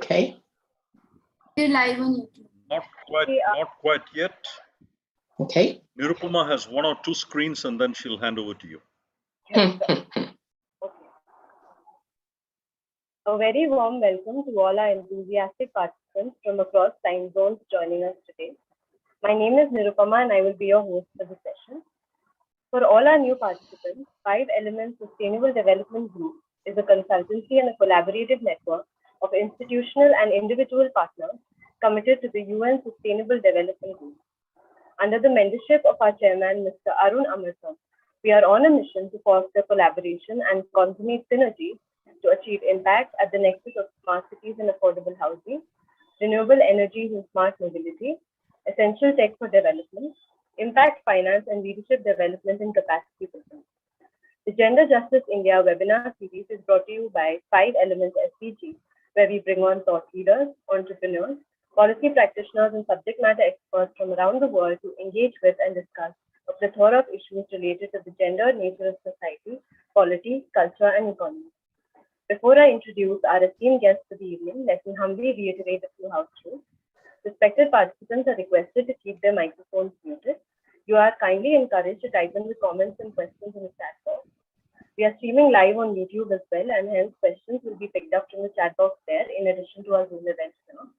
Okay. We're live on YouTube. Not quite yet. Okay. Nirupama has 1 or 2 screens and then she'll hand over to you. Okay. A very warm welcome to all our enthusiastic participants from across time zones joining us today. My name is Nirupama and I will be your host for the session. For all our new participants, 5 Elements Sustainable Development Group is a consultancy and a collaborative network of institutional and individual partners committed to the UN Sustainable Development Goals. Under the mentorship of our chairman, Mr. Arun Amartam, we are on a mission to foster collaboration and consummate synergy to achieve impact at the nexus of smart cities and affordable housing, renewable energies and smart mobility, essential tech for development, impact finance and leadership development and capacity building. The Gender Justice India webinar series is brought to you by 5 Elements SDG, where we bring on thought leaders, entrepreneurs, policy practitioners, and subject matter experts from around the world to engage with and discuss a plethora of issues related to the gender nature of society, polity, culture, and economy. Before I introduce our esteemed guests for the evening, let me humbly reiterate a few house rules. Respected participants are requested to keep their microphones muted. You are kindly encouraged to type in the comments and questions in the chat box. We are streaming live on YouTube as well, and hence questions will be picked up from the chat box there in addition to our Zoom event now.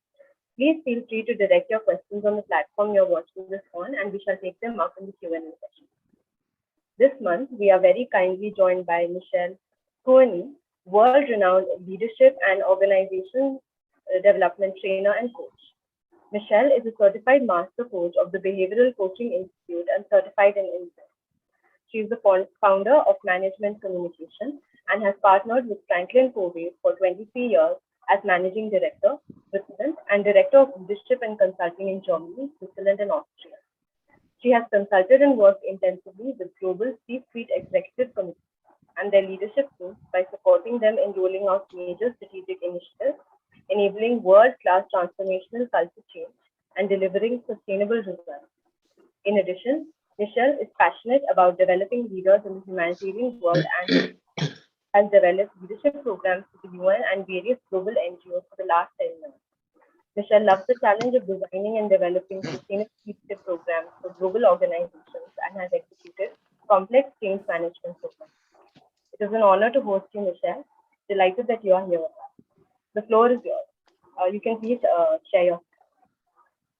Please feel free to direct your questions on the platform you're watching this on, and we shall take them up in the Q&A session. This month, we are very kindly joined by Michele Cueni, world-renowned leadership and organization development trainer and coach. Michele is a certified master coach of the Behavioral Coaching Institute and certified in Ungender. She is the founder of Management Communication and has partnered with Franklin Covey for 23 years as Managing Director, President, and Director of Leadership and Consulting in Germany, Switzerland, and Austria. She has consulted and worked intensively with global C-suite executive committees and their leadership teams by supporting them in rolling out major strategic initiatives, enabling world-class transformational culture change, and delivering sustainable results. In addition, Michele is passionate about developing leaders in the humanitarian world and has developed leadership programs for the UN and various global NGOs for the last 10 years. Michele loves the challenge of designing and developing sustainable leadership programs for global organizations and has executed complex change management programs. It is an honor to host you, Michele. Delighted that you are here with us. The floor is yours. You can please share your.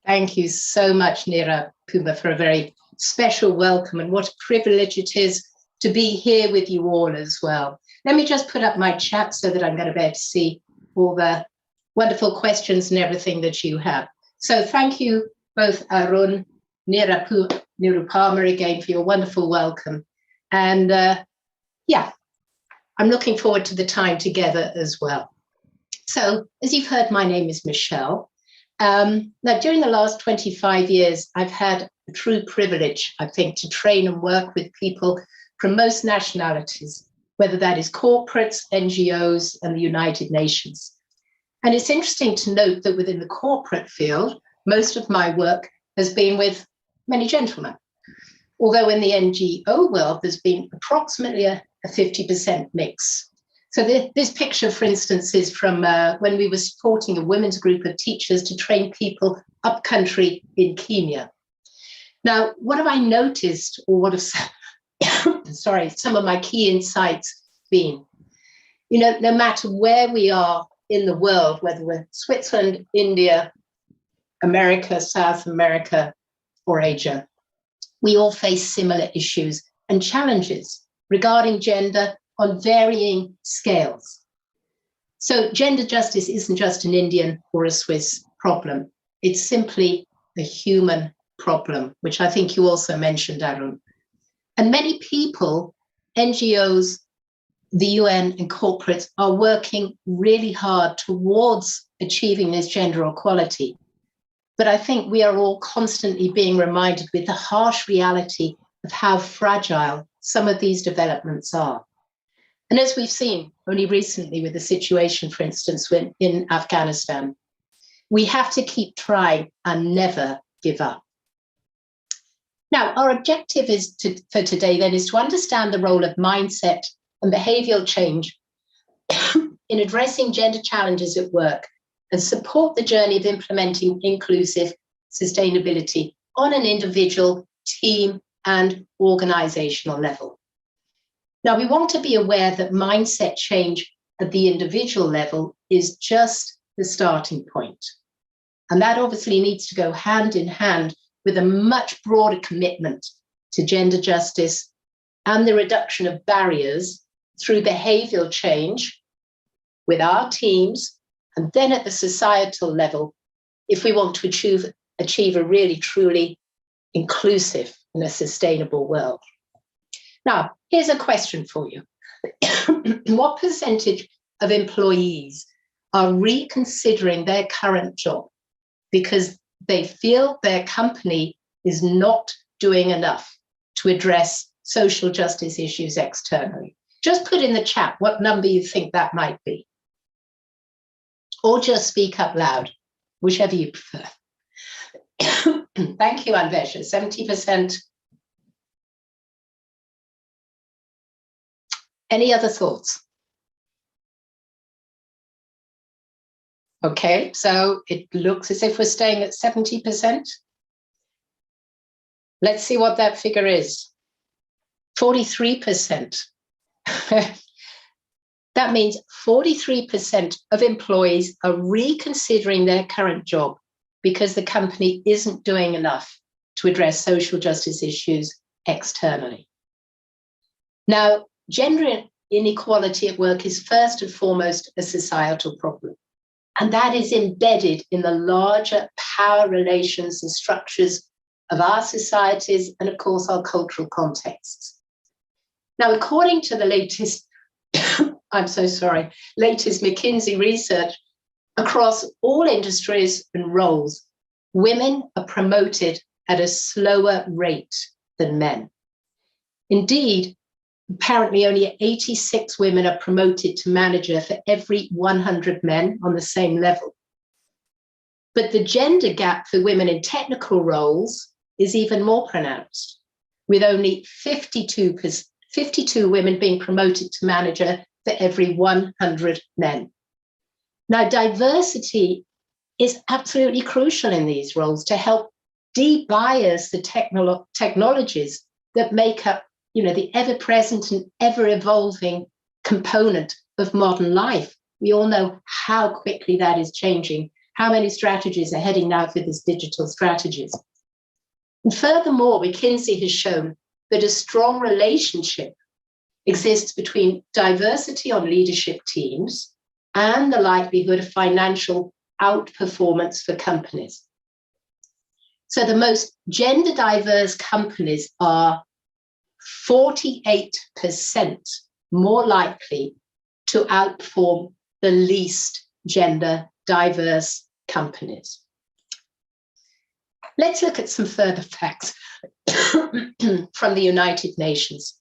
Thank you so much, Nira Puma, for a very special welcome, and what a privilege it is to be here with you all as well. Let me just put up my chat so that I'm going to be able to see all the wonderful questions and everything that you have. So thank you both, Arun, Nirupama, again for your wonderful welcome. And yeah, I'm looking forward to the time together as well. So as you've heard, my name is Michele. Now, during the last 25 years, I've had a true privilege, I think, to train and work with people from most nationalities, whether that is corporates, NGOs, and the United Nations. And it's interesting to note that within the corporate field, most of my work has been with many gentlemen. Although in the NGO world, there's been approximately a 50% mix. So this picture, for instance, is from when we were supporting a women's group of teachers to train people up country in Kenya. Now, what have I noticed, or what have, sorry, some of my key insights been? You know, no matter where we are in the world, whether we're Switzerland, India, America, South America, or Asia, we all face similar issues and challenges regarding gender on varying scales. So gender justice isn't just an Indian or a Swiss problem. It's simply a human problem, which I think you also mentioned, Arun. And many people, NGOs, the UN and corporates are working really hard towards achieving this gender equality. But I think we are all constantly being reminded with the harsh reality of how fragile some of these developments are. And as we've seen only recently with the situation, for instance, in Afghanistan, we have to keep trying and never give up. Now, our objective for today then is to understand the role of mindset and behavioral change in addressing gender challenges at work and support the journey of implementing inclusive sustainability on an individual, team, and organizational level. Now, we want to be aware that mindset change at the individual level is just the starting point. And that obviously needs to go hand in hand with a much broader commitment to gender justice and the reduction of barriers through behavioral change with our teams, and then at the societal level, if we want to achieve a really truly inclusive and a sustainable world. Now, here's a question for you. What percentage of employees are reconsidering their current job because they feel their company is not doing enough to address social justice issues externally? Just put in the chat what number you think that might be. Or just speak up loud, whichever you prefer. Thank you, Anvesha. 70%. Any other thoughts? Okay, so it looks as if we're staying at 70%. Let's see what that figure is. 43%. That means 43% of employees are reconsidering their current job because the company isn't doing enough to address social justice issues externally. Now, gender inequality at work is first and foremost a societal problem, and that is embedded in the larger power relations and structures of our societies and, of course, our cultural contexts. Now, according to the latest latest McKinsey research, across all industries and roles, women are promoted at a slower rate than men. Indeed, apparently only 86 women are promoted to manager for every 100 men on the same level. But the gender gap for women in technical roles is even more pronounced, with only 52 women being promoted to manager for every 100 men. Now, diversity is absolutely crucial in these roles to help de-bias the technologies that make up, the ever-present and ever-evolving component of modern life. We all know how quickly that is changing, how many strategies are heading now for these digital strategies. And furthermore, McKinsey has shown that a strong relationship exists between diversity on leadership teams and the likelihood of financial outperformance for companies. So the most gender diverse companies are 48% more likely to outperform the least gender diverse companies. Let's look at some further facts from the United Nations.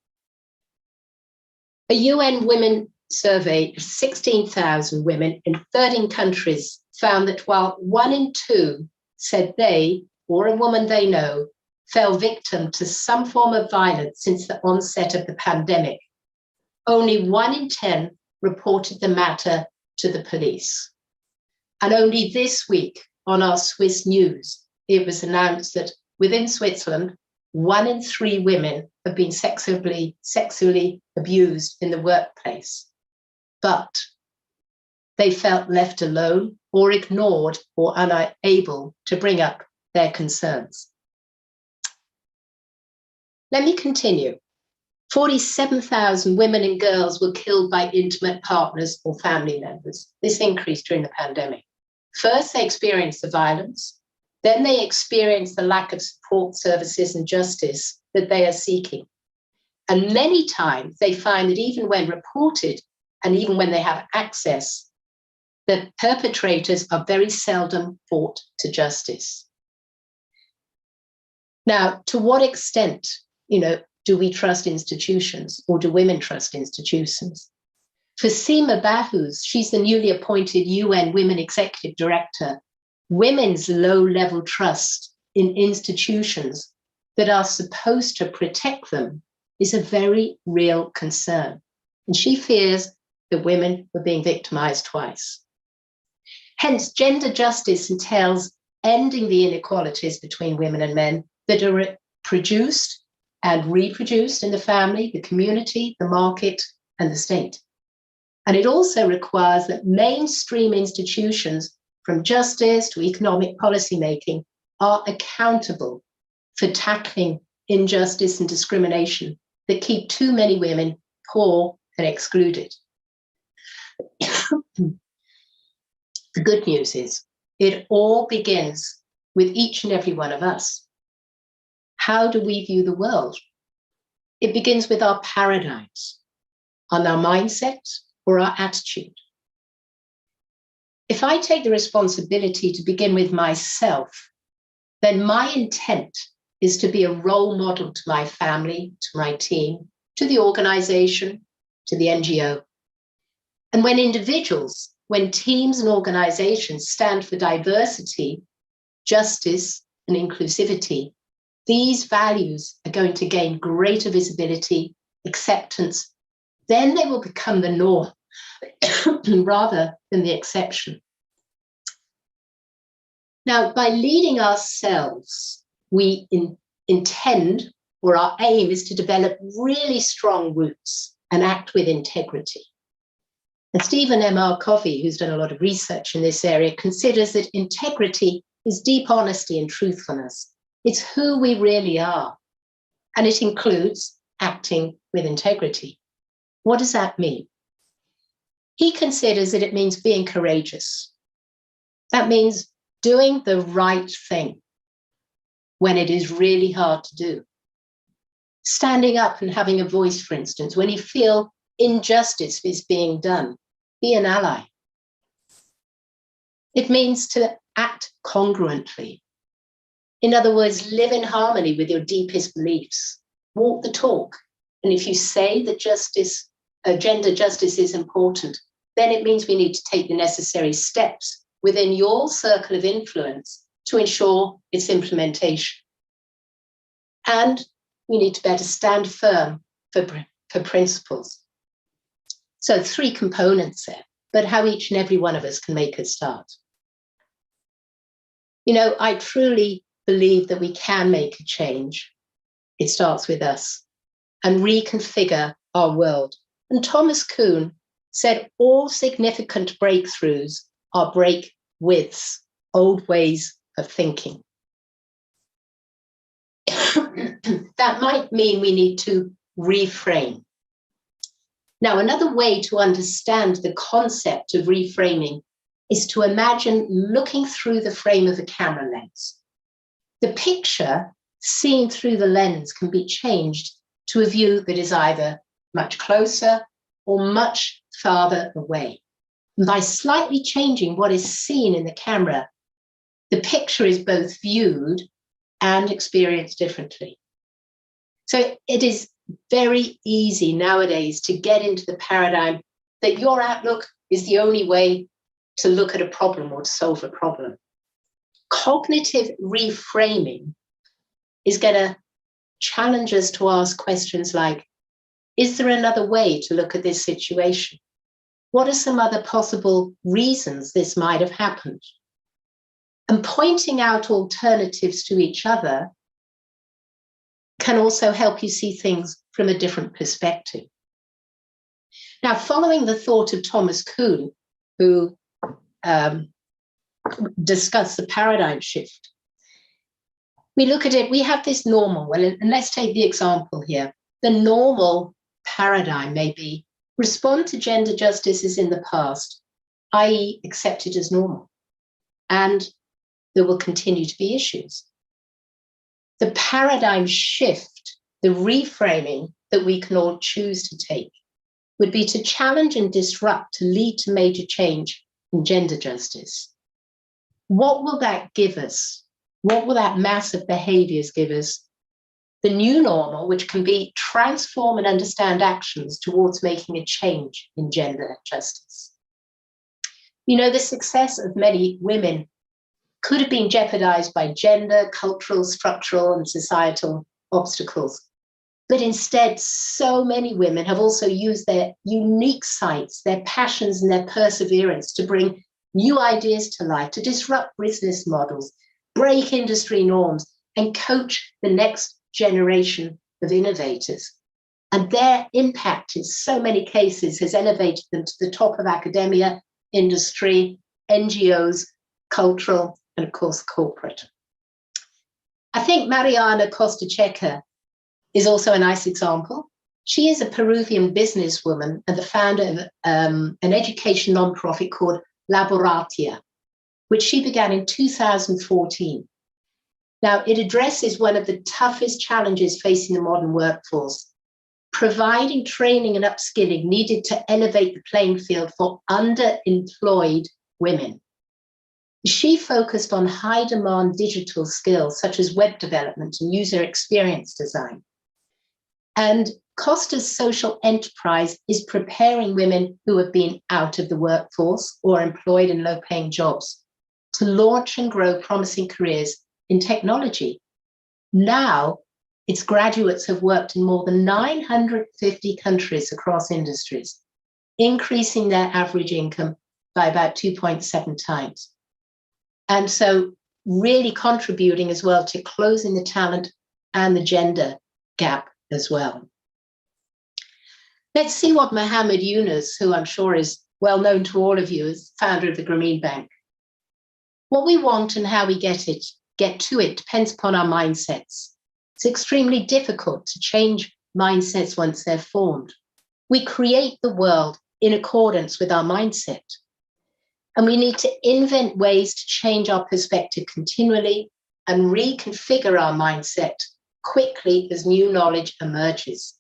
A UN Women survey of 16,000 women in 13 countries found that while 1 in 2 said they or a woman they know fell victim to some form of violence since the onset of the pandemic, only 1 in 10 reported the matter to the police. And only this week on our Swiss news, it was announced that within Switzerland, 1 in 3 women have been sexually abused in the workplace, but they felt left alone or ignored or unable to bring up their concerns. Let me continue. 47,000 women and girls were killed by intimate partners or family members. This increased during the pandemic. First, they experienced the violence. Then they experience the lack of support services and justice that they are seeking. And many times they find that even when reported and even when they have access, the perpetrators are very seldom brought to justice. Now, to what extent, do we trust institutions, or do women trust institutions? For Seema Bahus, she's the newly appointed UN Women Executive Director. Women's low-level trust in institutions that are supposed to protect them is a very real concern. And she fears that women were being victimized twice. Hence, gender justice entails ending the inequalities between women and men that are produced and reproduced in the family, the community, the market, and the state. And it also requires that mainstream institutions, from justice to economic policymaking, are accountable for tackling injustice and discrimination that keep too many women poor and excluded. The good news is it all begins with each and every one of us. How do we view the world? It begins with our paradigms, on our mindset or our attitude. If I take the responsibility to begin with myself, then my intent is to be a role model to my family, to my team, to the organization, to the NGO. And when individuals, when teams and organizations stand for diversity, justice, and inclusivity, these values are going to gain greater visibility, acceptance. Then they will become the norm rather than the exception. Now, by leading ourselves, we intend, or our aim is to develop really strong roots and act with integrity. And Stephen M.R. Covey, who's done a lot of research in this area, considers that integrity is deep honesty and truthfulness. It's who we really are. And it includes acting with integrity. What does that mean? He considers that it means being courageous. That means doing the right thing when it is really hard to do. Standing up and having a voice, for instance, when you feel injustice is being done. Be an ally. It means to act congruently. In other words, live in harmony with your deepest beliefs. Walk the talk. And if you say that gender justice is important, then it means we need to take the necessary steps within your circle of influence to ensure its implementation. And we need to better stand firm for principles. So 3 components there, but how each and every one of us can make a start. You know, I truly believe that we can make a change. It starts with us and reconfigure our world. And Thomas Kuhn said all significant breakthroughs are break withs, old ways of thinking. That might mean we need to reframe. Now, another way to understand the concept of reframing is to imagine looking through the frame of a camera lens. The picture seen through the lens can be changed to a view that is either much closer or much farther away. And by slightly changing what is seen in the camera, the picture is both viewed and experienced differently. So it is very easy nowadays to get into the paradigm that your outlook is the only way to look at a problem or to solve a problem. Cognitive reframing is going to challenge us to ask questions like, is there another way to look at this situation? What are some other possible reasons this might have happened? And pointing out alternatives to each other can also help you see things from a different perspective. Now, following the thought of Thomas Kuhn, who discussed the paradigm shift, we look at it, we have this normal, well, and let's take the example here. The normal paradigm may be respond to gender justices in the past, i.e. accept it as normal, and there will continue to be issues. The paradigm shift, the reframing that we can all choose to take would be to challenge and disrupt to lead to major change in gender justice. What will that give us? What will that mass of behaviors give us? The new normal, which can be transform and understand actions towards making a change in gender justice. You know, the success of many women could have been jeopardized by gender, cultural, structural, and societal obstacles. But instead, so many women have also used their unique sights, their passions, and their perseverance to bring new ideas to life, to disrupt business models, break industry norms, and coach the next generation of innovators. And their impact in so many cases has elevated them to the top of academia, industry, NGOs, cultural, and of course, corporate. I think Mariana Costa-Checa is also a nice example. She is a Peruvian businesswoman and the founder of an education nonprofit called Laboratia, which she began in 2014. Now, it addresses one of the toughest challenges facing the modern workforce, providing training and upskilling needed to elevate the playing field for underemployed women. She focused on high-demand digital skills such as web development and user experience design. And Costa's social enterprise is preparing women who have been out of the workforce or employed in low-paying jobs to launch and grow promising careers in technology. Now, its graduates have worked in more than 950 countries across industries, increasing their average income by about 2.7 times. And so really contributing as well to closing the talent and the gender gap as well. Let's see what Mohammed Yunus, who I'm sure is well known to all of you, is founder of the Grameen Bank. What we want and how we get to it depends upon our mindsets. It's extremely difficult to change mindsets once they're formed. We create the world in accordance with our mindset. And we need to invent ways to change our perspective continually and reconfigure our mindset quickly as new knowledge emerges.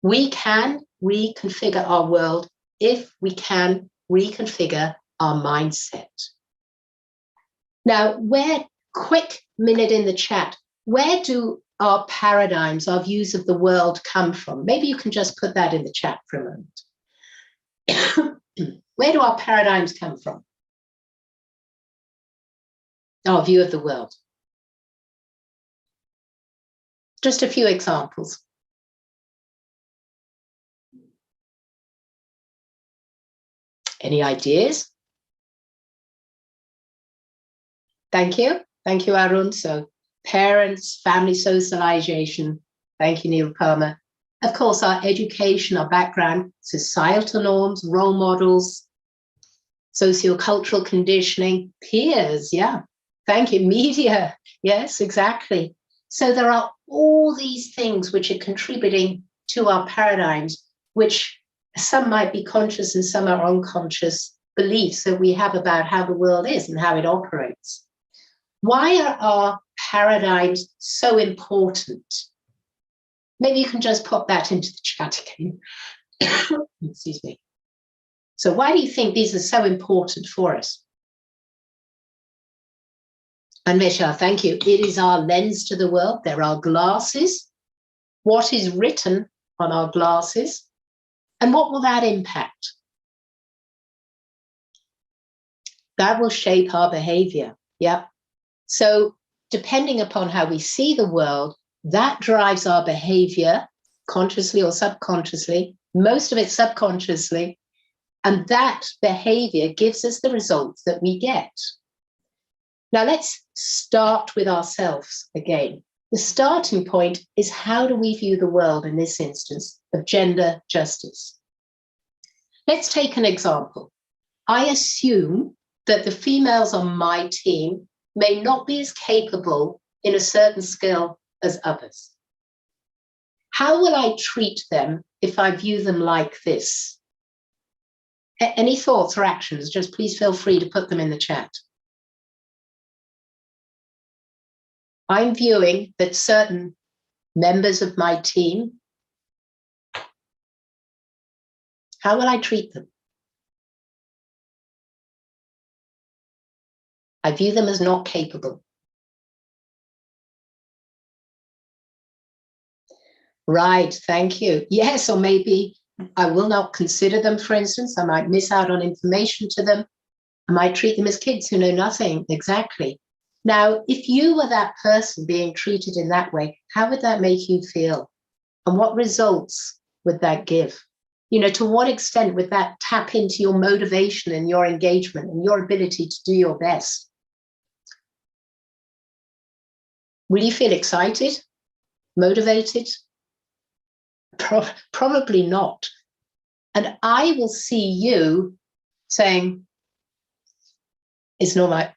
We can reconfigure our world if we can reconfigure our mindset. Now, quick minute in the chat, where do our paradigms, our views of the world come from? Maybe you can just put that in the chat for a moment. Where do our paradigms come from? Our view of the world. Just a few examples. Any ideas? Thank you. Thank you, Arun. So parents, family socialization. Thank you, Neil Palmer. Of course, our education, our background, societal norms, role models, sociocultural conditioning, peers, yeah. Thank you, media, yes, exactly. So there are all these things which are contributing to our paradigms, which some might be conscious and some are unconscious beliefs that we have about how the world is and how it operates. Why are our paradigms so important? Maybe you can just pop that into the chat again. Excuse me. So why do you think these are so important for us? And Michelle, thank you. It is our lens to the world. There are glasses. What is written on our glasses? And what will that impact? That will shape our behavior. Yeah. So depending upon how we see the world, that drives our behavior, consciously or subconsciously, most of it subconsciously, and that behavior gives us the results that we get. Now let's start with ourselves again. The starting point is, how do we view the world in this instance of gender justice? Let's take an example. I assume that the females on my team may not be as capable in a certain skill as others. How will I treat them if I view them like this? Any thoughts or actions? Just please feel free to put them in the chat. I'm viewing that certain members of my team, how will I treat them? I view them as not capable. Right, thank you. Yes, or maybe I will not consider them, for instance. I might miss out on information to them. I might treat them as kids who know nothing. Exactly. Now, if you were that person being treated in that way, how would that make you feel? And what results would that give? To what extent would that tap into your motivation and your engagement and your ability to do your best? Will you feel excited, motivated? Probably not. And I will see you saying, it's not my,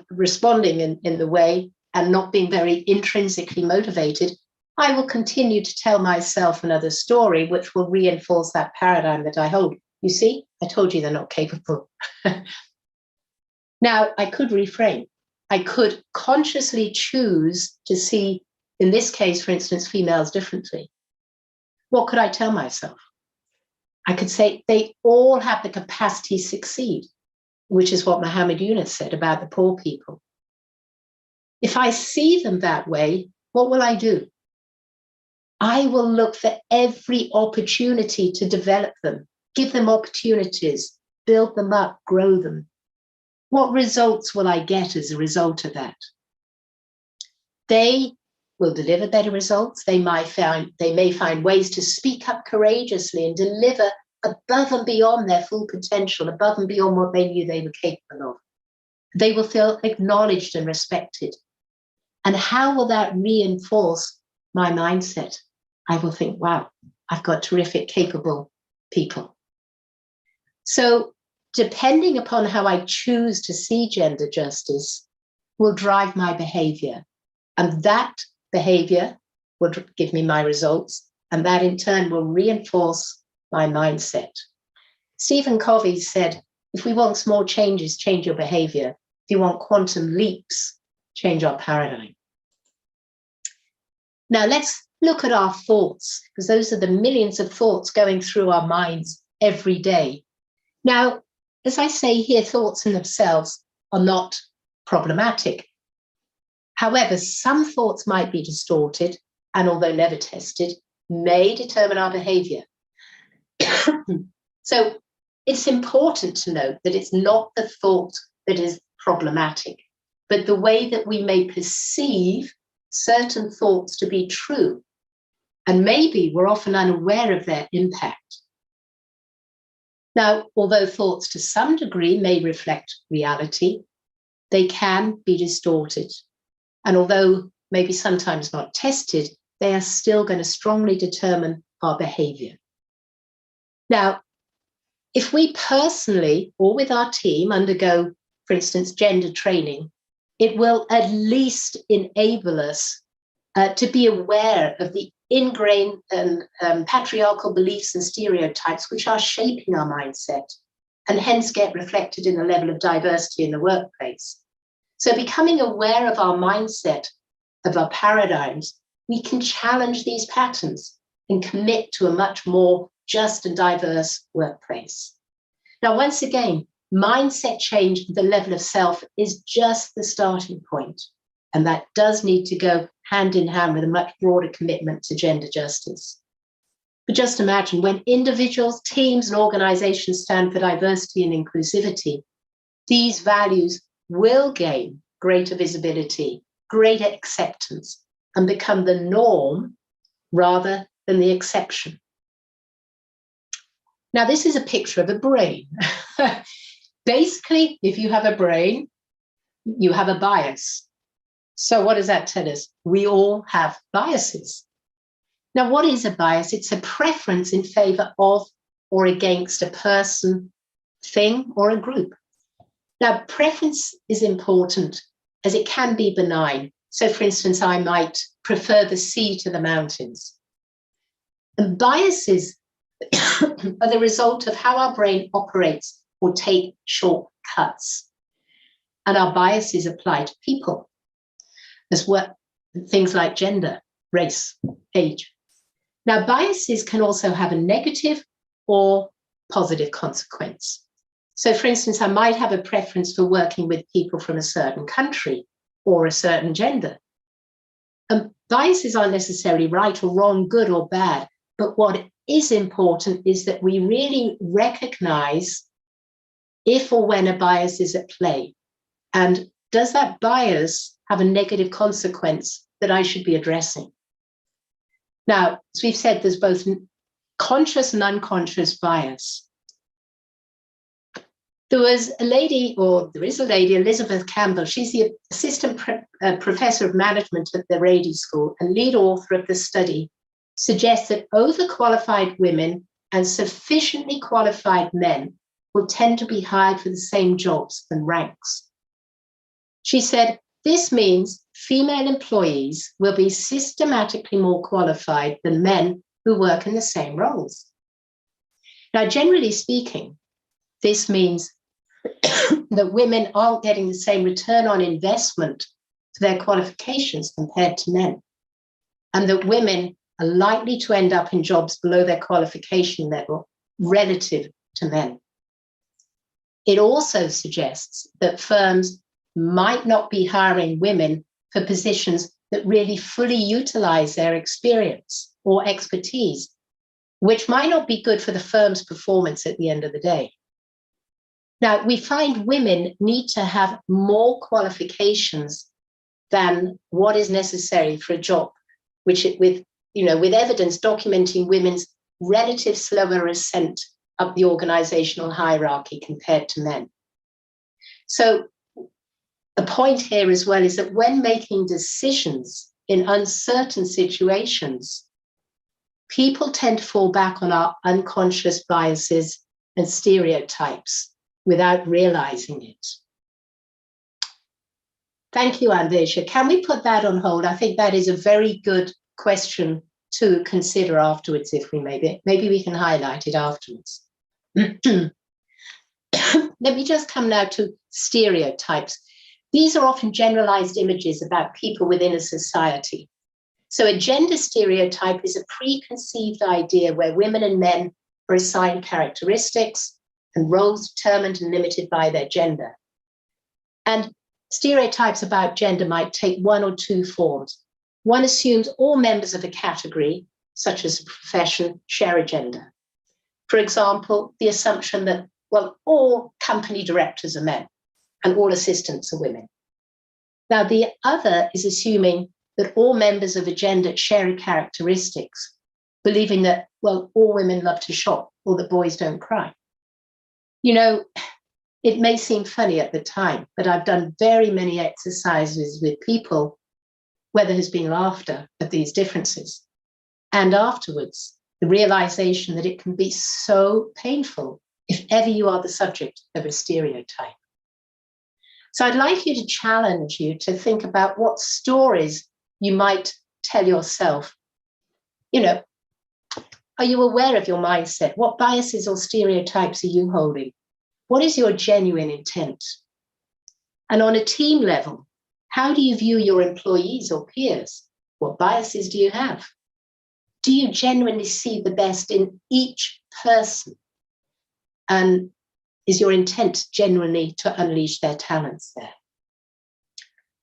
responding in the way and not being very intrinsically motivated. I will continue to tell myself another story, which will reinforce that paradigm that I hold. You see, I told you they're not capable. Now, I could reframe. I could consciously choose to see, in this case, for instance, females differently. What could I tell myself? I could say they all have the capacity to succeed, which is what Muhammad Yunus said about the poor people. If I see them that way, what will I do? I will look for every opportunity to develop them, give them opportunities, build them up, grow them. What results will I get as a result of that? They will deliver better results. They may find ways to speak up courageously and deliver above and beyond their full potential, above and beyond what they knew they were capable of. They will feel acknowledged and respected. And how will that reinforce my mindset? I will think, wow, I've got terrific, capable people. So depending upon how I choose to see gender justice will drive my behavior. And that behavior will give me my results. And that in turn will reinforce my mindset. Stephen Covey said, if we want small changes, change your behavior. If you want quantum leaps, change our paradigm. Now let's look at our thoughts, because those are the millions of thoughts going through our minds every day. Now, as I say here, thoughts in themselves are not problematic. However, some thoughts might be distorted, and although never tested, may determine our behavior. So it's important to note that it's not the thought that is problematic, but the way that we may perceive certain thoughts to be true. And maybe we're often unaware of their impact. Now, although thoughts to some degree may reflect reality, they can be distorted. And although maybe sometimes not tested, they are still going to strongly determine our behavior. Now, if we personally or with our team undergo, for instance, gender training, it will at least enable us to be aware of the ingrained and patriarchal beliefs and stereotypes which are shaping our mindset and hence get reflected in the level of diversity in the workplace. So becoming aware of our mindset, of our paradigms, we can challenge these patterns and commit to a much more just and diverse workplace. Now, once again, mindset change at the level of self is just the starting point. And that does need to go hand in hand with a much broader commitment to gender justice. But just imagine when individuals, teams, and organizations stand for diversity and inclusivity, these values will gain greater visibility, greater acceptance, and become the norm rather than the exception. Now, this is a picture of a brain. Basically, if you have a brain, you have a bias. So what does that tell us? We all have biases. Now, what is a bias? It's a preference in favor of or against a person, thing, or a group. Now, preference is important as it can be benign. So, for instance, I might prefer the sea to the mountains. And biases are the result of how our brain operates or take shortcuts. And our biases apply to people as well, things like gender, race, age. Now, biases can also have a negative or positive consequence. So, for instance, I might have a preference for working with people from a certain country or a certain gender. And biases aren't necessarily right or wrong, good or bad, but what is important is that we really recognize if or when a bias is at play. And does that bias have a negative consequence that I should be addressing? Now, as we've said, there's both conscious and unconscious bias. There was a lady, or there is a lady, Elizabeth Campbell. She's the assistant professor of management at the Rady School and lead author of the study, suggests that overqualified women and sufficiently qualified men will tend to be hired for the same jobs and ranks. She said, this means female employees will be systematically more qualified than men who work in the same roles. Now, generally speaking, this means that women aren't getting the same return on investment for their qualifications compared to men, and that women are likely to end up in jobs below their qualification level relative to men. It also suggests that firms might not be hiring women for positions that really fully utilize their experience or expertise, which might not be good for the firm's performance at the end of the day. Now, we find women need to have more qualifications than what is necessary for a job, with evidence documenting women's relative slower ascent up the organizational hierarchy compared to men. So the point here as well is that when making decisions in uncertain situations, people tend to fall back on our unconscious biases and stereotypes without realizing it. Thank you, Andesha. Can we put that on hold? I think that is a very good question to consider afterwards, if we maybe we can highlight it afterwards. Let me just come now to stereotypes. These are often generalized images about people within a society. So a gender stereotype is a preconceived idea where women and men are assigned characteristics and roles determined and limited by their gender. And stereotypes about gender might take one or two forms. One assumes all members of a category, such as a profession, share a gender. For example, the assumption that, well, all company directors are men and all assistants are women. Now, the other is assuming that all members of a gender share characteristics, believing that, well, all women love to shop or that boys don't cry. You know, it may seem funny at the time, but I've done very many exercises with people where there has been laughter at these differences. And afterwards, the realization that it can be so painful if ever you are the subject of a stereotype. So I'd like you to challenge you to think about what stories you might tell yourself. You know, are you aware of your mindset? What biases or stereotypes are you holding? What is your genuine intent? And on a team level, how do you view your employees or peers? What biases do you have? Do you genuinely see the best in each person? And is your intent genuinely to unleash their talents there?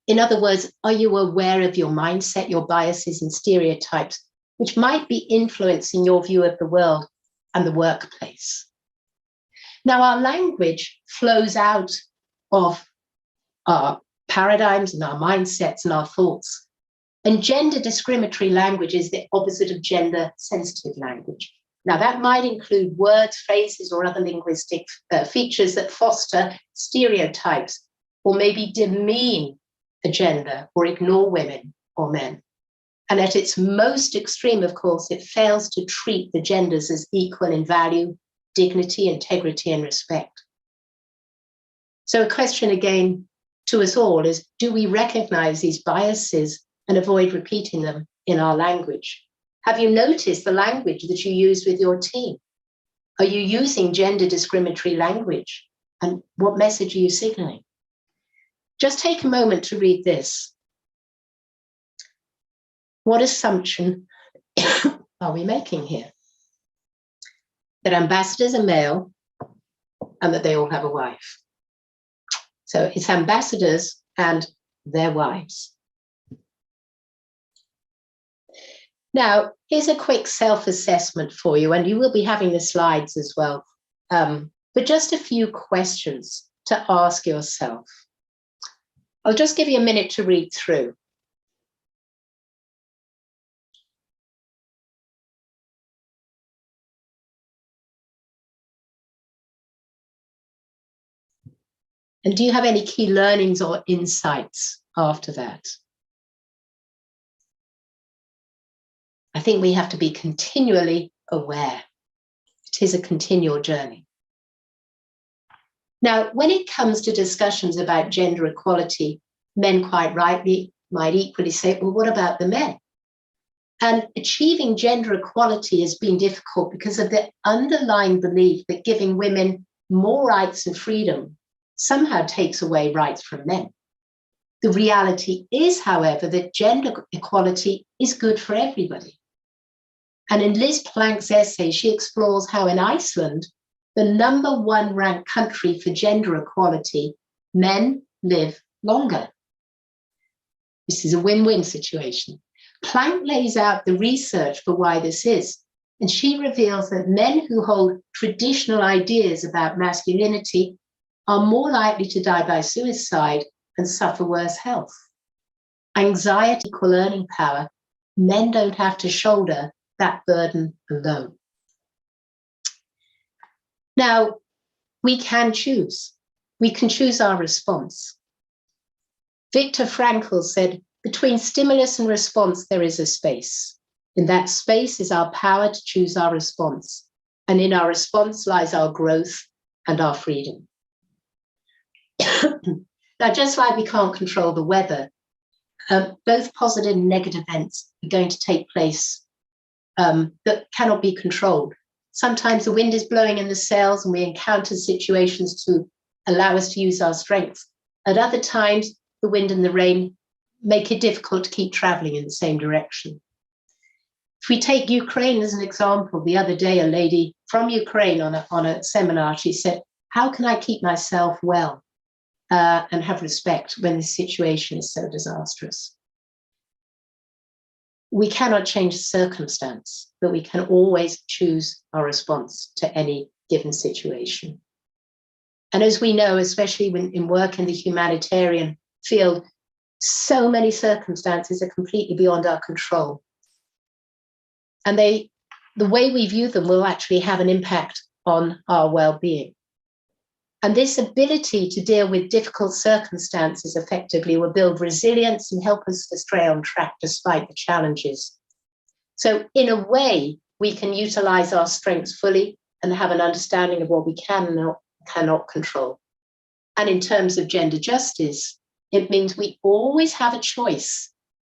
In other words, are you aware of your mindset, your biases and stereotypes, which might be influencing your view of the world and the workplace? Now, our language flows out of our paradigms and our mindsets and our thoughts. And gender discriminatory language is the opposite of gender sensitive language. Now, that might include words, phrases, or other linguistic features that foster stereotypes or maybe demean a gender or ignore women or men. And at its most extreme, of course, it fails to treat the genders as equal in value, dignity, integrity, and respect. So a question again to us all is, do we recognize these biases and avoid repeating them in our language? Have you noticed the language that you use with your team? Are you using gender discriminatory language? And what message are you signaling? Just take a moment to read this. What assumption are we making here? That ambassadors are male and that they all have a wife. So it's ambassadors and their wives. Now, here's a quick self-assessment for you, and you will be having the slides as well. But just a few questions to ask yourself. I'll just give you a minute to read through. And do you have any key learnings or insights after that? I think we have to be continually aware. It is a continual journey. Now, when it comes to discussions about gender equality, men quite rightly might equally say, well, what about the men? And achieving gender equality has been difficult because of the underlying belief that giving women more rights and freedom somehow takes away rights from men. The reality is, however, that gender equality is good for everybody. And in Liz Plank's essay, she explores how in Iceland, the #1 ranked country for gender equality, men live longer. This is a win-win situation. Plank lays out the research for why this is, and she reveals that men who hold traditional ideas about masculinity are more likely to die by suicide and suffer worse health. Anxiety, equal earning power, men don't have to shoulder that burden alone. Now, we can choose. We can choose our response. Viktor Frankl said, between stimulus and response, there is a space. In that space is our power to choose our response. And in our response lies our growth and our freedom. Now, just like we can't control the weather, both positive and negative events are going to take place that cannot be controlled. Sometimes the wind is blowing in the sails and we encounter situations to allow us to use our strengths. At other times, the wind and the rain make it difficult to keep traveling in the same direction. If we take Ukraine as an example, the other day, a lady from Ukraine on a seminar, she said, how can I keep myself well and have respect when the situation is so disastrous? We cannot change the circumstance, but we can always choose our response to any given situation. And as we know, especially when in work in the humanitarian field, so many circumstances are completely beyond our control. And the way we view them will actually have an impact on our well-being. And this ability to deal with difficult circumstances effectively will build resilience and help us to stay on track despite the challenges. So in a way, we can utilize our strengths fully and have an understanding of what we can and cannot control. And in terms of gender justice, it means we always have a choice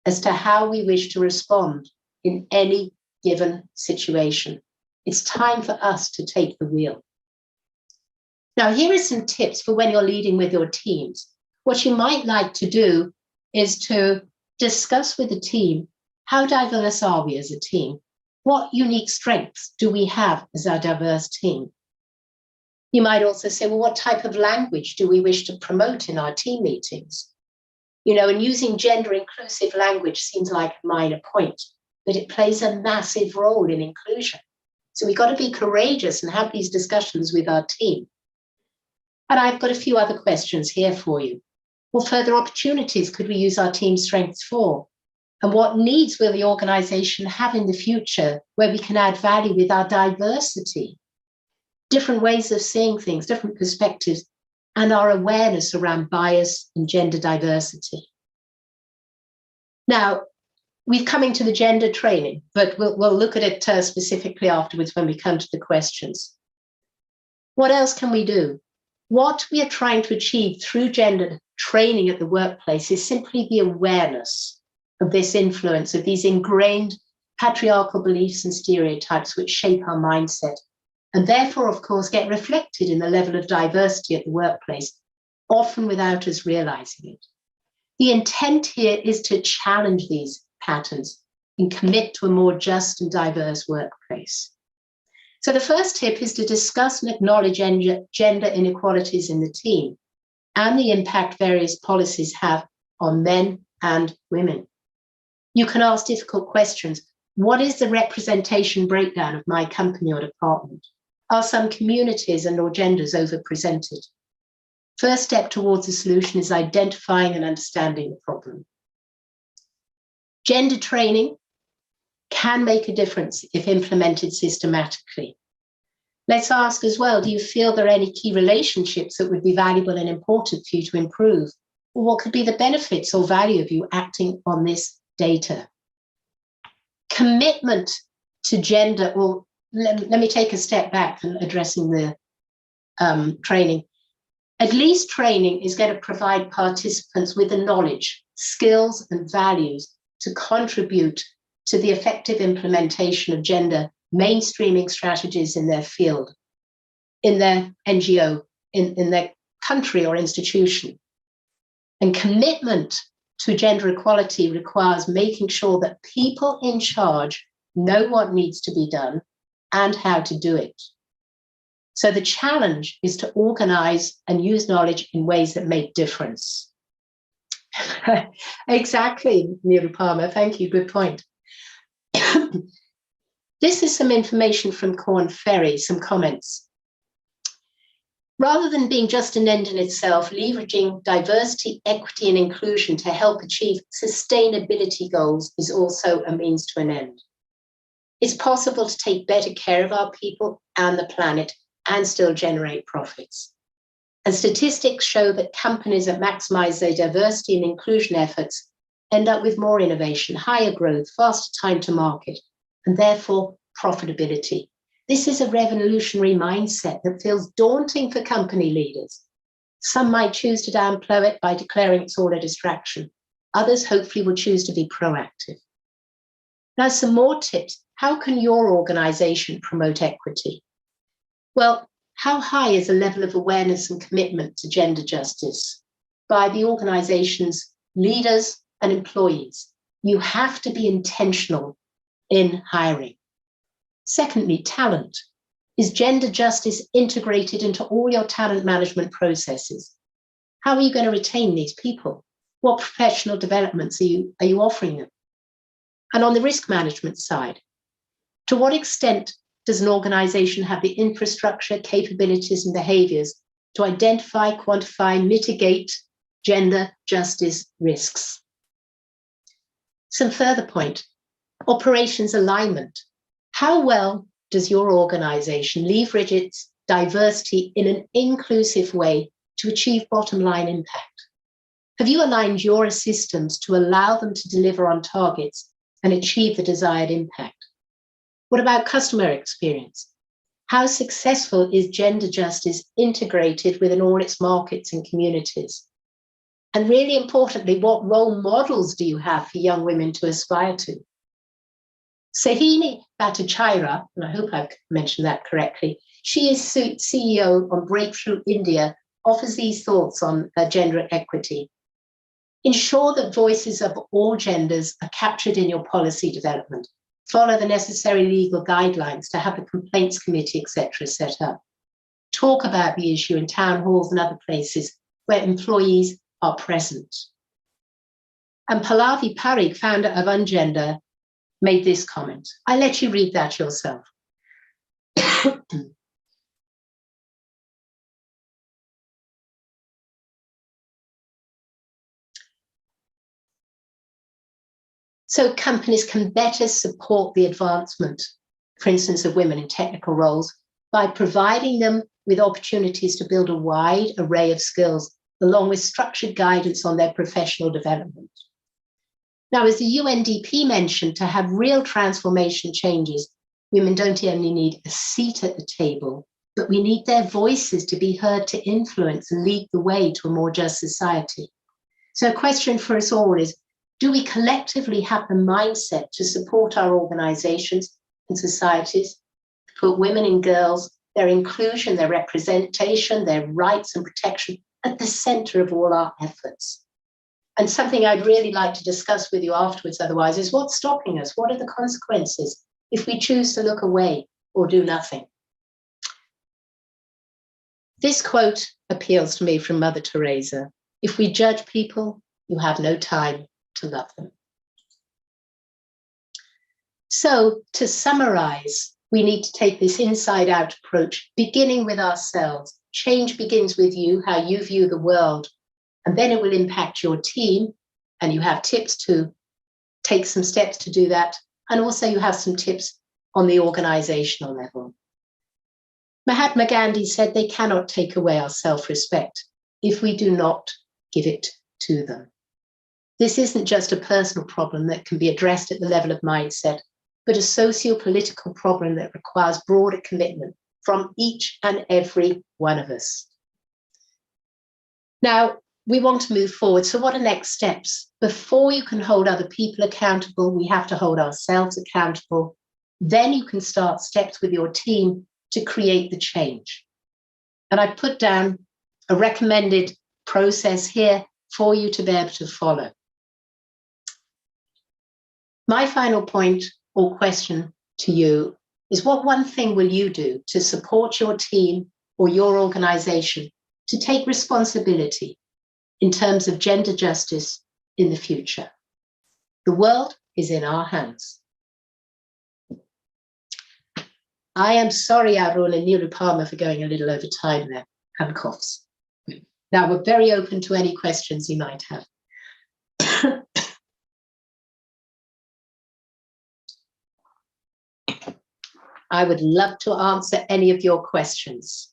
as to how we wish to respond in any given situation. It's time for us to take the wheel. Now, here are some tips for when you're leading with your teams. What you might like to do is to discuss with the team, how diverse are we as a team? What unique strengths do we have as our diverse team? You might also say, well, what type of language do we wish to promote in our team meetings? You know, and using gender inclusive language seems like a minor point, but it plays a massive role in inclusion. So we've got to be courageous and have these discussions with our team. And I've got a few other questions here for you. What further opportunities could we use our team strengths for? And what needs will the organization have in the future where we can add value with our diversity? Different ways of seeing things, different perspectives, and our awareness around bias and gender diversity. Now, we're coming to the gender training, but we'll look at it specifically afterwards when we come to the questions. What else can we do? What we are trying to achieve through gender training at the workplace is simply the awareness of this influence, of these ingrained patriarchal beliefs and stereotypes which shape our mindset, and therefore, of course, get reflected in the level of diversity at the workplace, often without us realizing it. The intent here is to challenge these patterns and commit to a more just and diverse workplace. So the first tip is to discuss and acknowledge gender inequalities in the team and the impact various policies have on men and women. You can ask difficult questions. What is the representation breakdown of my company or department? Are some communities and or genders overrepresented? First step towards a solution is identifying and understanding the problem. Gender training can make a difference if implemented systematically. Let's ask as well, do you feel there are any key relationships that would be valuable and important for you to improve? Or what could be the benefits or value of you acting on this data? Commitment to gender, well, let me take a step back from addressing the training. At least training is going to provide participants with the knowledge, skills, and values to contribute to the effective implementation of gender mainstreaming strategies in their field, in their NGO, in their country or institution. And commitment to gender equality requires making sure that people in charge know what needs to be done and how to do it. So the challenge is to organize and use knowledge in ways that make difference. Exactly, Nirupama, thank you, good point. This is some information from Corn Ferry, some comments. Rather than being just an end in itself, leveraging diversity, equity, and inclusion to help achieve sustainability goals is also a means to an end. It's possible to take better care of our people and the planet and still generate profits. And statistics show that companies that maximize their diversity and inclusion efforts end up with more innovation, higher growth, faster time to market, and therefore profitability. This is a revolutionary mindset that feels daunting for company leaders. Some might choose to downplay it by declaring it's all a distraction. Others hopefully will choose to be proactive. Now, some more tips. How can your organization promote equity? Well, how high is the level of awareness and commitment to gender justice by the organization's leaders and employees? You have to be intentional in hiring. Secondly, talent. Is gender justice integrated into all your talent management processes? How are you going to retain these people? What professional developments are you offering them? And on the risk management side, to what extent does an organization have the infrastructure, capabilities, and behaviors to identify, quantify, mitigate gender justice risks? Some further point, operations alignment. How well does your organization leverage its diversity in an inclusive way to achieve bottom line impact? Have you aligned your systems to allow them to deliver on targets and achieve the desired impact? What about customer experience? How successful is gender justice integrated within all its markets and communities? And really importantly, what role models do you have for young women to aspire to? Sahini Bhattacharya, and I hope I've mentioned that correctly, she is CEO on Breakthrough India, offers these thoughts on gender equity. Ensure that voices of all genders are captured in your policy development. Follow the necessary legal guidelines to have a complaints committee, etc., set up. Talk about the issue in town halls and other places where employees are present. And Pallavi Pareek, founder of Ungender, made this comment. I let you read that yourself. So companies can better support the advancement, for instance, of women in technical roles by providing them with opportunities to build a wide array of skills, along with structured guidance on their professional development. Now, as the UNDP mentioned, to have real transformation changes, women don't only need a seat at the table, but we need their voices to be heard to influence and lead the way to a more just society. So a question for us all is, do we collectively have the mindset to support our organizations and societies, to put women and girls, their inclusion, their representation, their rights and protection at the center of all our efforts? And something I'd really like to discuss with you afterwards, otherwise, is what's stopping us? What are the consequences if we choose to look away or do nothing? This quote appeals to me from Mother Teresa. If we judge people, you have no time to love them. So to summarize, we need to take this inside-out approach, beginning with ourselves. Change begins with you, how you view the world, and then it will impact your team, and you have tips to take some steps to do that, and also you have some tips on the organizational level. Mahatma Gandhi said they cannot take away our self-respect if we do not give it to them. This isn't just a personal problem that can be addressed at the level of mindset, but a socio-political problem that requires broader commitment from each and every one of us. Now, we want to move forward. So what are next steps? Before you can hold other people accountable, we have to hold ourselves accountable. Then you can start steps with your team to create the change. And I put down a recommended process here for you to be able to follow. My final point or question to you is, what one thing will you do to support your team or your organization to take responsibility in terms of gender justice in the future? The world is in our hands. I am sorry, Arun and Nirupama, for going a little over time there, and coughs. Now, we're very open to any questions you might have. I would love to answer any of your questions.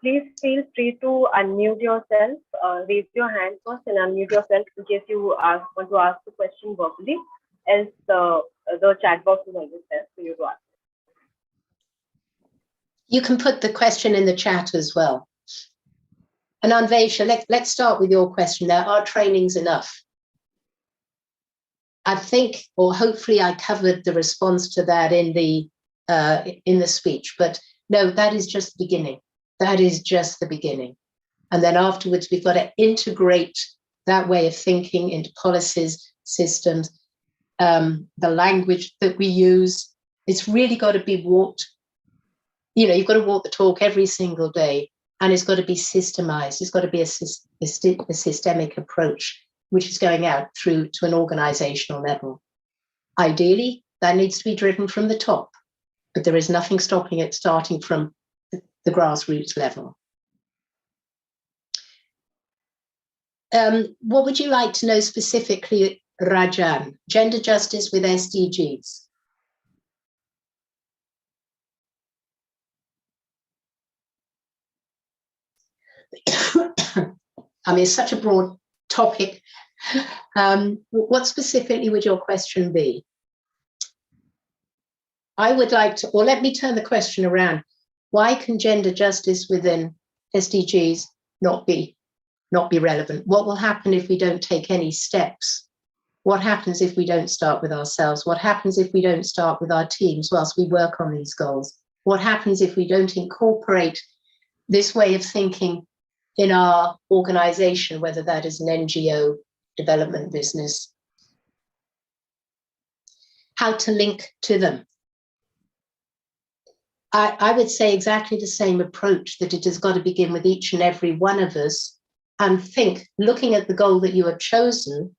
Please feel free to unmute yourself, raise your hand first and unmute yourself in case you want to ask the question verbally, else the chat box is always there for you to ask. You can put the question in the chat as well. And Anvesha, let's start with your question there. Are trainings enough? I think, or hopefully I covered the response to that in the speech, but no, that is just the beginning. That is just the beginning. And then afterwards, we've got to integrate that way of thinking into policies, systems, the language that we use. It's really got to be walked. You know, you've got to walk the talk every single day, and it's got to be systemized. It's got to be a systemic approach, which is going out through to an organizational level. Ideally, that needs to be driven from the top, but there is nothing stopping it starting from the grassroots level. What would you like to know specifically, Rajan? Gender justice with SDGs. I mean, it's such a broad topic. What specifically would your question be? I would like to, or let me turn the question around. Why can gender justice within SDGs not be relevant? What will happen if we don't take any steps? What happens if we don't start with ourselves? What happens if we don't start with our teams whilst we work on these goals? What happens if we don't incorporate this way of thinking in our organization, whether that is an NGO, development business? How to link to them? I would say exactly the same approach, that it has got to begin with each and every one of us, and think, looking at the goal that you have chosen,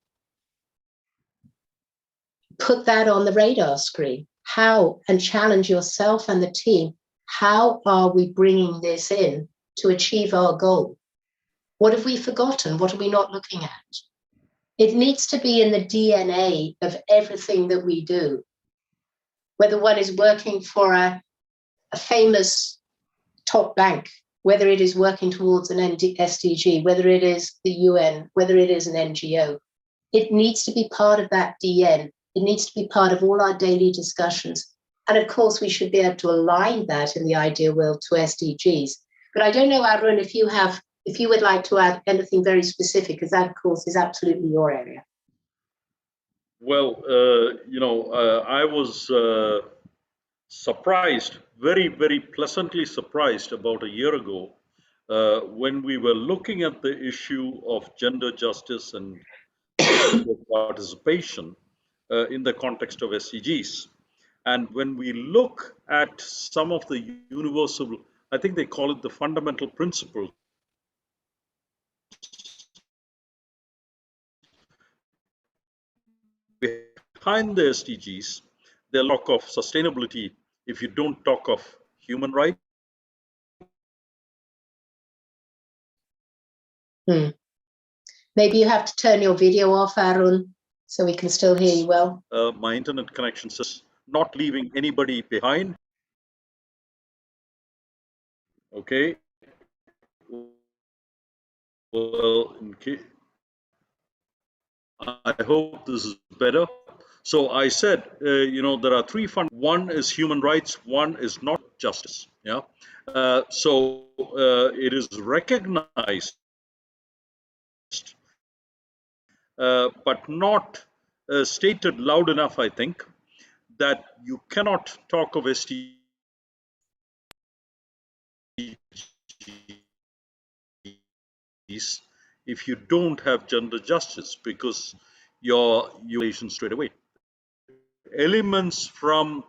put that on the radar screen. How, and challenge yourself and the team, how are we bringing this in to achieve our goal? What have we forgotten? What are we not looking at? It needs to be in the DNA of everything that we do. Whether one is working for a famous top bank, whether it is working towards an SDG, whether it is the UN, whether it is an NGO, it needs to be part of that DN. It needs to be part of all our daily discussions. And of course, we should be able to align that in the ideal world to SDGs. But I don't know, Arun, if you would like to add anything very specific, because that, of course, is absolutely your area. Well, I was surprised, very, very pleasantly surprised about a year ago when we were looking at the issue of gender justice and participation in the context of SDGs. And when we look at some of the universal, I think they call it the fundamental principles behind the SDGs, the lack of sustainability if you don't talk of human rights. Maybe you have to turn your video off, Arun, so we can still hear you well. My internet connection says not leaving anybody behind. Okay. Well, I hope this is better. So I said, there are three one is human rights, one is not justice. Yeah. It is recognized, but not stated loud enough, I think, that you cannot talk of SDGs if you don't have gender justice, because your relation straight away. Elements from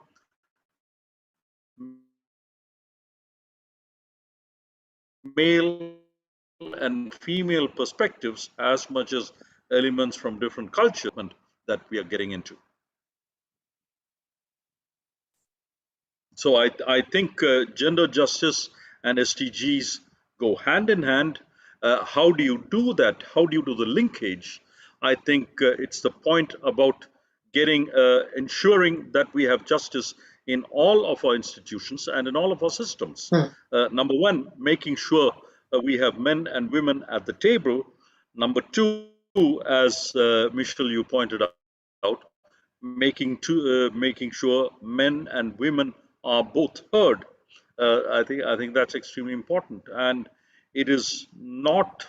male and female perspectives as much as elements from different cultures that we are getting into. So I think gender justice and SDGs go hand in hand. How do you do that? How do you do the linkage? I think it's the point about ensuring that we have justice in all of our institutions and in all of our systems. Number one, making sure we have men and women at the table. Number two, as Michele, you pointed out, making sure men and women are both heard. I think that's extremely important, and it is not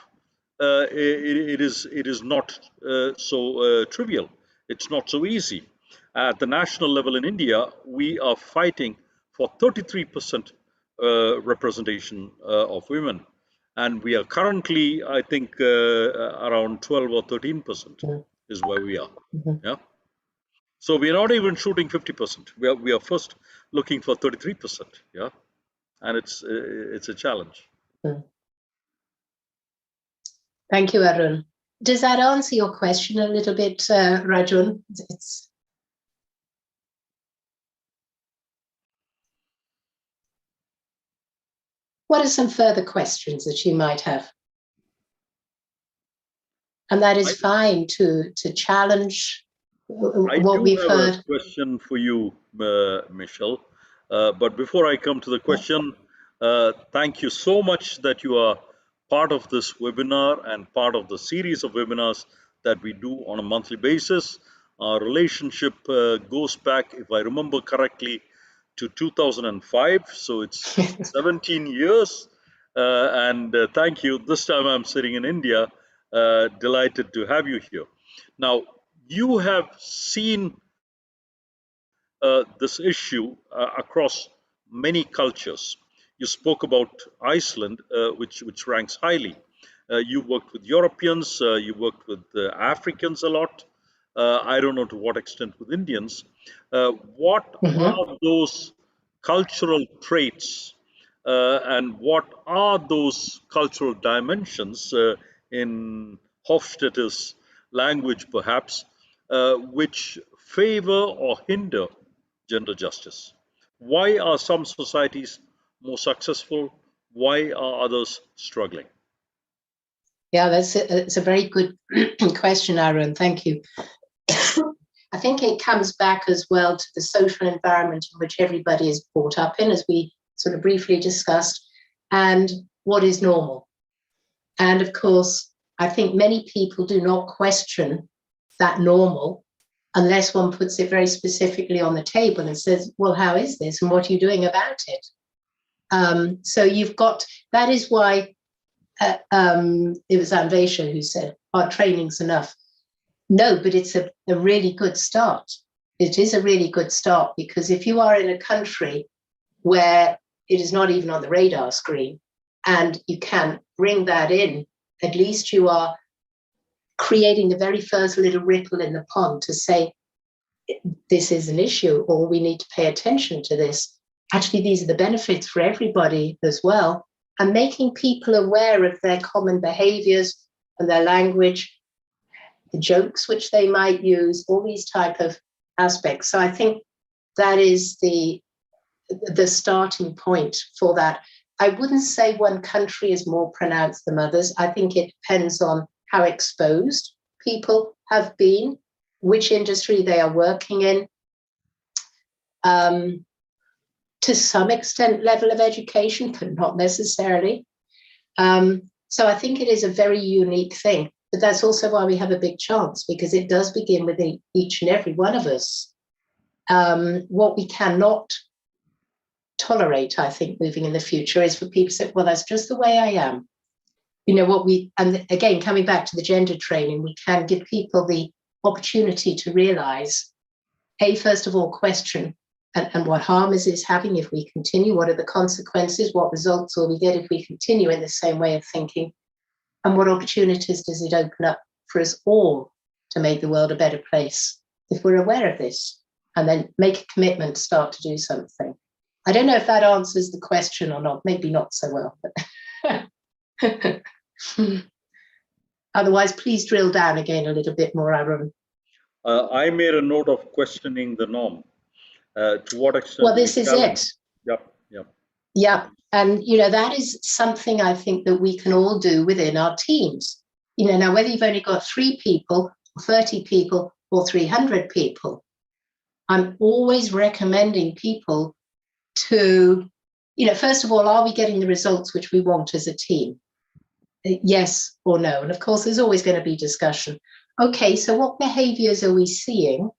so trivial. It's not so easy. At the national level in India, we are fighting for 33% representation of women, and we are currently, I think, around 12 or 13% is where we are. Yeah. So we are not even shooting 50%. We are first looking for 33%. Yeah, and it's a challenge. Thank you, Arun. Does that answer your question a little bit, Rajun? What are some further questions that you might have? And that is fine to challenge what we've heard. I have a question for you, Michele. But before I come to the question, thank you so much that you are part of this webinar and part of the series of webinars that we do on a monthly basis. Our relationship goes back, if I remember correctly, to 2005. So it's 17 years. And thank you. This time I'm sitting in India. Delighted to have you here. Now, you have seen this issue across many cultures. You spoke about Iceland, which ranks highly. You worked with Europeans, you worked with Africans a lot. I don't know to what extent with Indians. What are those cultural traits and what are those cultural dimensions in Hofstadter's language, perhaps, which favor or hinder gender justice? Why are some societies more successful? Why are others struggling? Yeah, it's a very good question, Arun. Thank you. I think it comes back as well to the social environment in which everybody is brought up in, as we sort of briefly discussed, and what is normal. And of course, I think many people do not question that normal unless one puts it very specifically on the table and says, well, how is this? And what are you doing about it? So you've got, that is why it was Anvesha who said, our training's enough. No, but it's a really good start. It is a really good start, because if you are in a country where it is not even on the radar screen and you can bring that in, at least you are creating the very first little ripple in the pond to say, this is an issue, or we need to pay attention to this. Actually, these are the benefits for everybody as well. And making people aware of their common behaviors and their language, the jokes which they might use, all these type of aspects. So I think that is the starting point for that. I wouldn't say one country is more pronounced than others. I think it depends on how exposed people have been, which industry they are working in. to some extent level of education, but not necessarily. So I think it is a very unique thing, but that's also why we have a big chance, because it does begin with each and every one of us. What we cannot tolerate, I think, moving in the future is for people to say, well, that's just the way I am. You know, and again, coming back to the gender training, we can give people the opportunity to realize, first of all, question and what harm is this having if we continue? What are the consequences? What results will we get if we continue in the same way of thinking? And what opportunities does it open up for us all to make the world a better place if we're aware of this and then make a commitment, start to do something? I don't know if that answers the question or not, maybe not so well, but otherwise, please drill down again a little bit more, Aaron. I made a note of questioning the norm. To what extent? Well, this is it. Yep. Yeah. And, you know, that is something I think that we can all do within our teams. You know, now, whether you've only got 3 people, 30 people, or 300 people, I'm always recommending people to, you know, first of all, are we getting the results which we want as a team? Yes or no? And of course, there's always going to be discussion. Okay, so what behaviors are we seeing?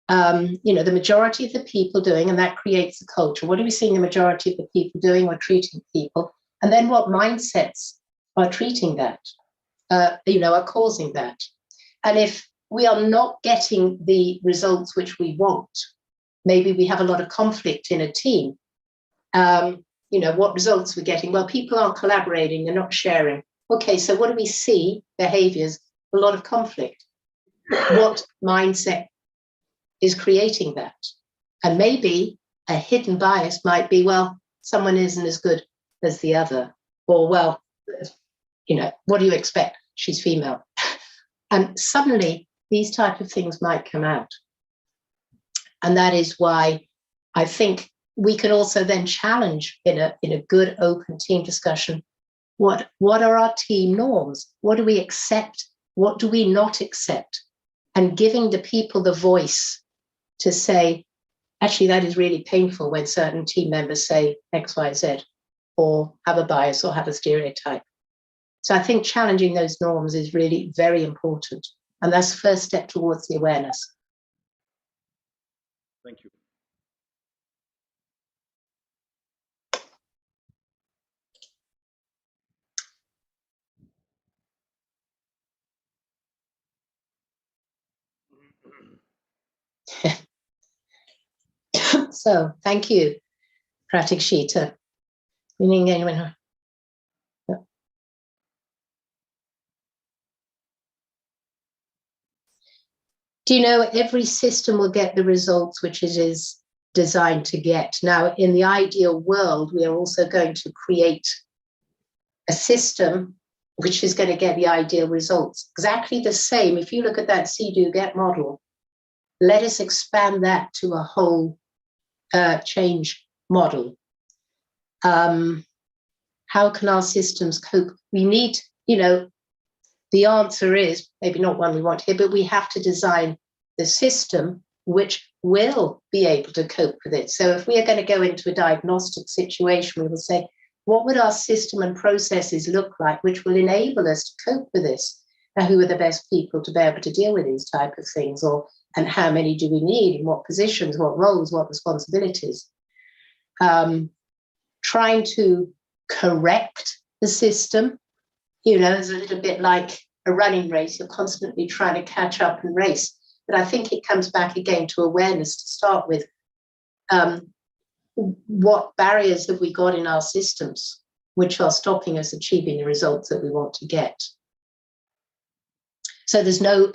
You know, the majority of the people doing, and that creates a culture. What are we seeing the majority of the people doing or treating people? And then what mindsets are treating that, you know, are causing that? And if we are not getting the results which we want, maybe we have a lot of conflict in a team. You know, what results we're getting? Well, people aren't collaborating, they're not sharing. Okay, so what do we see? Behaviors, a lot of conflict. What mindset is creating that? And maybe a hidden bias might be, well, someone isn't as good as the other, or, well, you know, what do you expect? She's female. And suddenly these type of things might come out. And that is why I think we can also then challenge in a good open team discussion, what are our team norms? What do we accept? What do we not accept? And giving the people the voice to say, actually, that is really painful when certain team members say X, Y, Z, or have a bias or have a stereotype. So I think challenging those norms is really very important. And that's the first step towards the awareness. Thank you. So thank you, Pratikshita. Meaning anyone? Do you know every system will get the results which it is designed to get? Now, in the ideal world, we are also going to create a system which is going to get the ideal results. Exactly the same. If you look at that see, do, get model, let us expand that to a whole change model. How can our systems cope? We need, you know, the answer is maybe not one we want here, but we have to design the system which will be able to cope with it. So if we are going to go into a diagnostic situation, we will say, what would our system and processes look like which will enable us to cope with this? Now, who are the best people to be able to deal with these type of things? And how many do we need? In what positions, what roles, what responsibilities? Trying to correct the system, you know, is a little bit like a running race. You're constantly trying to catch up and race. But I think it comes back again to awareness to start with. What barriers have we got in our systems which are stopping us achieving the results that we want to get? So there's no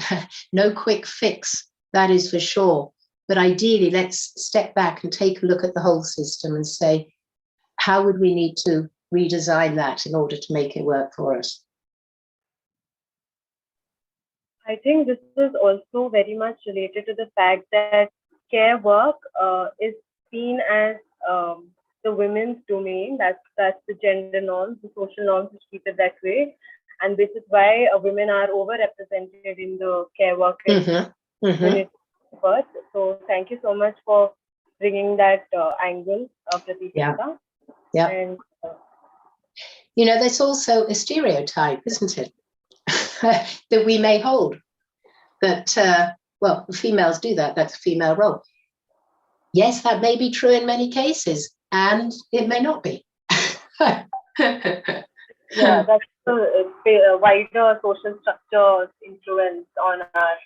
quick fix, that is for sure. But ideally, let's step back and take a look at the whole system and say, how would we need to redesign that in order to make it work for us? I think this is also very much related to the fact that care work is seen as the women's domain. That's the gender norms, the social norms which keep it that way. And this is why women are overrepresented in the care work. So thank you so much for bringing that angle of Pratikshita. Yeah. And you know, there's also a stereotype, isn't it, that we may hold that, well, the females do that. That's a female role. Yes, that may be true in many cases, and it may not be. yeah, that's a wider social structure influence on our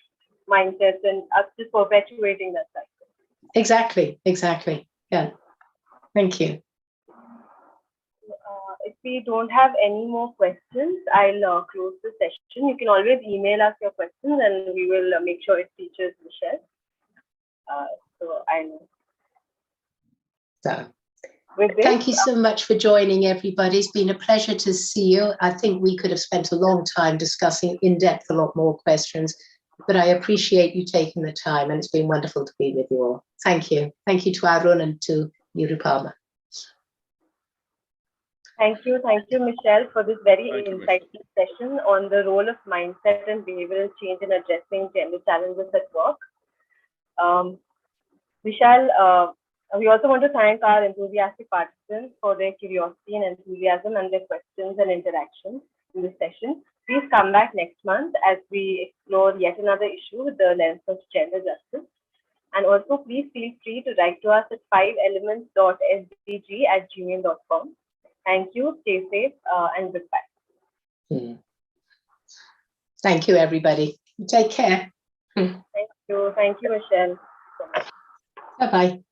mindsets and us just perpetuating that cycle. Exactly. Yeah. Thank you. If we don't have any more questions, I'll close the session. You can always email us your questions and we will make sure it features Michele. So I know. So, with this, thank you so much for joining, everybody. It's been a pleasure to see you. I think we could have spent a long time discussing in depth a lot more questions, but I appreciate you taking the time, and it's been wonderful to be with you all. Thank you. Thank you to Arun and to Nirupama. Thank you, Michele, for this very Thank you, insightful session on the role of mindset and behavioral change in addressing gender challenges at work. Michele, we also want to thank our enthusiastic participants for their curiosity and enthusiasm and their questions and interactions in this session. Please come back next month as we explore yet another issue with the lens of gender justice. And also, please feel free to write to us at 5elements.sdg@gmail.com. Thank you, stay safe, and goodbye. Thank you, everybody. Take care. Thank you, Michele. So much. Bye-bye.